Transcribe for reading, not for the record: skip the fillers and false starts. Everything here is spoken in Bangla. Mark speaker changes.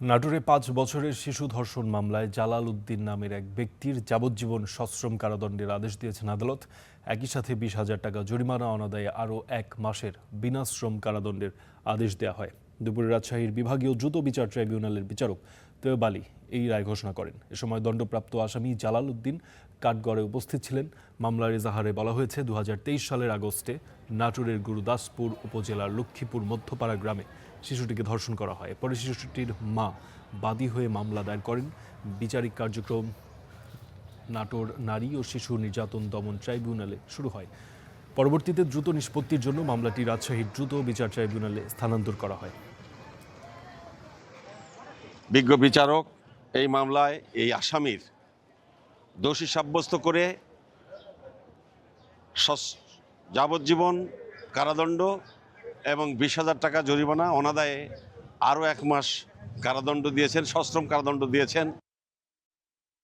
Speaker 1: নাটোরে ৫ বছরের শিশু ধর্ষণ মামলায় জালাল উদ্দিন নামের এক ব্যক্তির যাবজ্জীবন সশ্রম কারাদণ্ডের আদেশ দিয়েছেন আদালত। একই সাথে ২০,০০০ টাকা জরিমানা অনাদায়ে আরও ১ মাসের বিনাশ্রম কারাদণ্ডের আদেশ দেওয়া হয়। দুপুরে রাজশাহীর বিভাগীয় দ্রুত বিচার ট্রাইব্যুনালের বিচারক তৈয়ব আলী এই রায় ঘোষণা করেন। এ সময় দণ্ডপ্রাপ্ত আসামি জালাল উদ্দিন কাঠগড়ে উপস্থিত ছিলেন। মামলার এজাহারে বলা হয়েছে, ২০২৩ সালের আগস্টে নাটোরের গুরুদাসপুর উপজেলার লক্ষ্মীপুর মধ্যপাড়া গ্রামে শিশুটিকে ধর্ষণ করা হয়। পরে শিশুটির মা বাদী হয়ে মামলা দায়ের করেন। বিচারিক কার্যক্রম নাটোর নারী ও শিশু নির্যাতন দমন ট্রাইব্যুনালে শুরু হয়। পরবর্তীতে দ্রুত নিষ্পত্তির জন্য মামলাটি রাজশাহীর দ্রুত বিচার ট্রাইব্যুনালে স্থানান্তর করা হয়।
Speaker 2: বিজ্ঞ বিচারক এই মামলায় এই আসামির দোষী সাব্যস্ত করে যাবজ্জীবন কারাদণ্ড এবং ২০,০০০ টাকা জরিমানা অনাদায়ে আরও ১ মাস কারাদণ্ড দিয়েছেন, সশ্রম কারাদণ্ড দিয়েছেন।